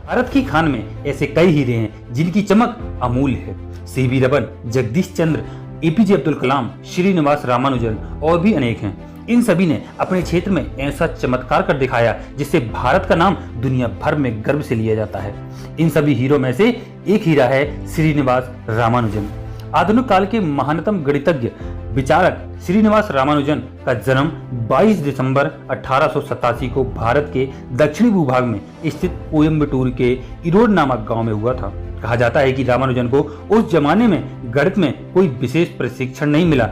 भारत की खान में ऐसे कई हीरे हैं जिनकी चमक अमूल्य है। सीवी रमन, जगदीश चंद्र, एपीजे अब्दुल कलाम, श्रीनिवास रामानुजन और भी अनेक हैं। इन सभी ने अपने क्षेत्र में ऐसा चमत्कार कर दिखाया जिससे भारत का नाम दुनिया भर में गर्व से लिया जाता है। इन सभी हीरो में से एक हीरा है श्रीनिवास रामानुजन। आधुनिक काल के महानतम गणितज्ञ विचारक श्रीनिवास रामानुजन का जन्म 22 दिसंबर 1887 को भारत के दक्षिणी भूभाग में स्थित कोयम्बटूर के इरोड नामक गांव में हुआ था। कहा जाता है कि रामानुजन को उस जमाने में गणित में कोई विशेष प्रशिक्षण नहीं मिला,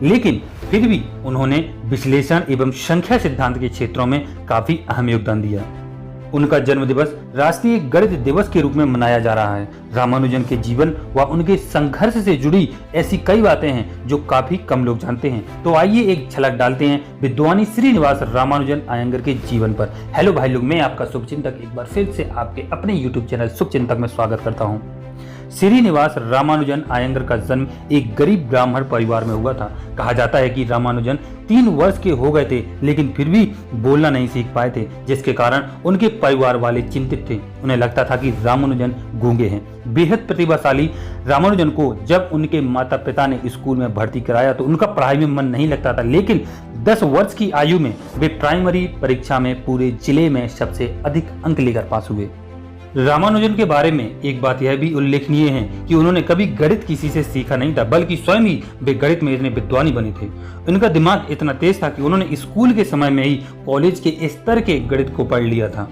लेकिन फिर भी उन्होंने विश्लेषण एवं संख्या सिद्धांत के क्षेत्रों में काफी अहम योगदान दिया। उनका जन्म दिवस राष्ट्रीय गणित दिवस के रूप में मनाया जा रहा है। रामानुजन के जीवन व उनके संघर्ष से जुड़ी ऐसी कई बातें हैं जो काफी कम लोग जानते हैं। तो आइए एक झलक डालते हैं विद्वानी श्रीनिवास रामानुजन आयंगर के जीवन पर। हेलो भाई लोग, मैं आपका शुभचिंतक एक बार फिर से आपके अपने YouTube चैनल शुभचिंतक में स्वागत करता हूँ। श्रीनिवास रामानुजन आयंगर का जन्म एक गरीब ब्राह्मण परिवार में हुआ था। कहा जाता है कि रामानुजन 3 वर्ष के हो गए थे, लेकिन फिर भी बोलना नहीं सीख पाए थे, जिसके कारण उनके परिवार वाले चिंतित थे। उन्हें लगता था कि रामानुजन गूंगे हैं। बेहद प्रतिभाशाली रामानुजन को जब उनके माता पिता ने स्कूल में भर्ती कराया तो उनका पढ़ाई में मन नहीं लगता था, लेकिन 10 वर्ष की आयु में वे प्राइमरी परीक्षा में पूरे जिले में सबसे अधिक अंक लेकर पास हुए। रामानुजन के बारे में एक बात यह भी उल्लेखनीय है कि उन्होंने कभी गणित किसी से सीखा नहीं था, बल्कि स्वयं ही वे गणित में इतने विद्वानी बने थे। उनका दिमाग इतना तेज था कि उन्होंने स्कूल के समय में ही कॉलेज के स्तर के गणित को पढ़ लिया था।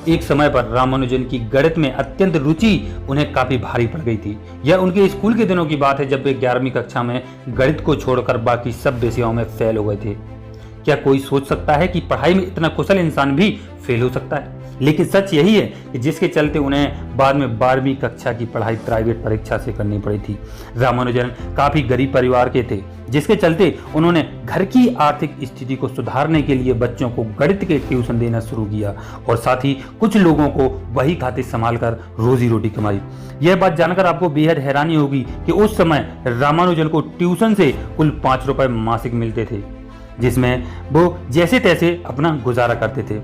एक समय पर रामानुजन की गणित में अत्यंत रुचि उन्हें काफी भारी पड़ गई थी। यह उनके स्कूल के दिनों की बात है जब वे 11वीं कक्षा में गणित को छोड़कर बाकी सब विषयों में फेल हो गए थे। क्या कोई सोच सकता है कि पढ़ाई में इतना कुशल इंसान भी फेल हो सकता है? लेकिन सच यही है कि जिसके चलते उन्हें बाद में 12वीं कक्षा की पढ़ाई प्राइवेट परीक्षा से करनी पड़ी थी। रामानुजन काफी गरीब परिवार के थे, जिसके चलते उन्होंने घर की आर्थिक स्थिति को सुधारने के लिए बच्चों को गणित के ट्यूशन देना शुरू किया और साथ ही कुछ लोगों को वही खाते संभालकर रोजी रोटी कमाई। यह बात जानकर आपको बेहद हैरानी होगी कि उस समय रामानुजन को ट्यूशन से कुल 5 रुपए मासिक मिलते थे, जिसमें वो जैसे तैसे अपना गुजारा करते थे।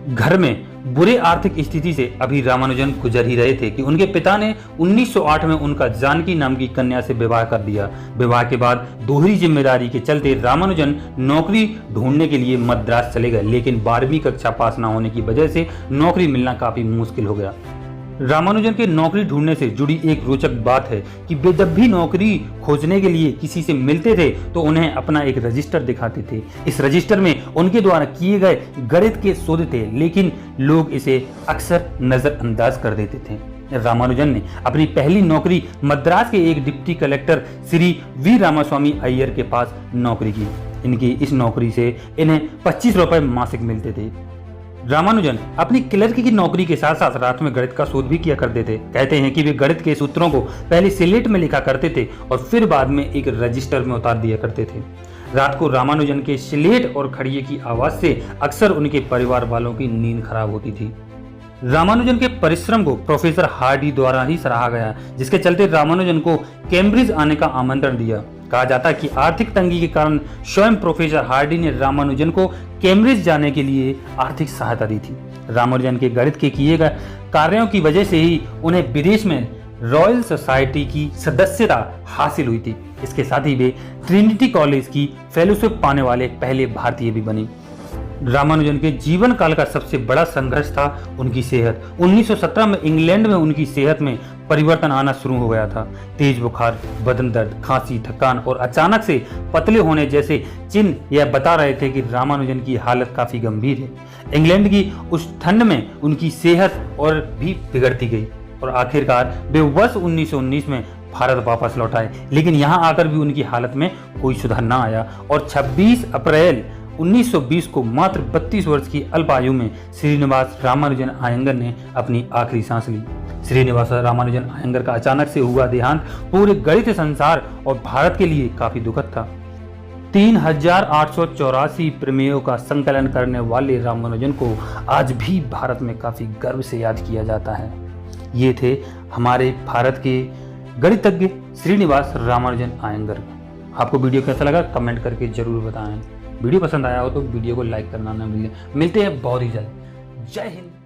घर में बुरे आर्थिक स्थिति से अभी रामानुजन गुजर ही रहे थे कि उनके पिता ने 1908 में उनका जानकी नाम की कन्या से विवाह कर दिया। विवाह के बाद दोहरी जिम्मेदारी के चलते रामानुजन नौकरी ढूंढने के लिए मद्रास चले गए, लेकिन 12वीं कक्षा पास न होने की वजह से नौकरी मिलना काफी मुश्किल हो गया। रामानुजन के नौकरी ढूंढने से जुड़ी एक रोचक बात है कि वे जब भी नौकरी खोजने के लिए किसी से मिलते थे तो उन्हें अपना एक रजिस्टर दिखाते थे। इस रजिस्टर में उनके द्वारा किए गए गणित के शोध थे, लेकिन लोग इसे अक्सर नजरअंदाज कर देते थे। रामानुजन ने अपनी पहली नौकरी मद्रास के एक deputy collector Shri V Ramaswamy Iyer के पास नौकरी की। इनकी इस नौकरी से इन्हें 25 रुपए मासिक मिलते थे। रामानुजन अपनी क्लर्क की नौकरी के साथ साथ रात में गणित का शोध भी किया करते थे। कहते हैं कि वे गणित के सूत्रों को पहले स्लेट में लिखा करते थे और फिर बाद में एक रजिस्टर में उतार दिया करते थे। रात को रामानुजन के स्लेट और खड़िए की आवाज से अक्सर उनके परिवार वालों की नींद खराब होती थी। रामानुजन के परिश्रम को प्रोफेसर हार्डी द्वारा ही सराहा गया, जिसके चलते रामानुजन को कैम्ब्रिज आने का आमंत्रण दिया। कहा जाता है कि आर्थिक तंगी के कारण स्वयं प्रोफेसर हार्डी ने रामानुजन को कैम्ब्रिज जाने के लिए आर्थिक सहायता दी थी। रामानुजन के गणित के किए गए कार्यों की वजह से ही उन्हें विदेश में रॉयल सोसाइटी की सदस्यता हासिल हुई थी। इसके साथ ही वे ट्रिनिटी कॉलेज की फेलोशिप पाने वाले पहले भारतीय भी बने। रामानुजन के जीवन काल का सबसे बड़ा संघर्ष था उनकी सेहत। 1917 में इंग्लैंड में उनकी सेहत में परिवर्तन आना शुरू हो गया था। तेज बुखार, बदन दर्द, खांसी, थकान और अचानक से पतले होने जैसे चिन्ह यह बता रहे थे कि रामानुजन की हालत काफी गंभीर है। इंग्लैंड की उस ठंड में उनकी सेहत और भी बिगड़ती गई और आखिरकार वे वर्ष 1919 में भारत वापस लौट आए, लेकिन यहाँ आकर भी उनकी हालत में कोई सुधार न आया और 26 अप्रैल 1920 को मात्र 32 वर्ष की अल्प आयु में श्रीनिवास रामानुजन आयंगर ने अपनी आखिरी सांस ली। श्रीनिवास रामानुजन आयंगर का अचानक से हुआ देहांत पूरे गणित संसार और भारत के लिए काफी दुखद था। 3884 प्रमेयों का संकलन करने वाले रामानुजन को आज भी भारत में काफी गर्व से याद किया जाता है। ये थे हमारे भारत के गणितज्ञ श्रीनिवास रामानुजन आयंगर। आपको वीडियो कैसा लगा कमेंट करके जरूर बताएं। वीडियो पसंद आया हो तो वीडियो को लाइक करना ना भूलिए। मिलते हैं बहुत ही जल्द। जय हिंद।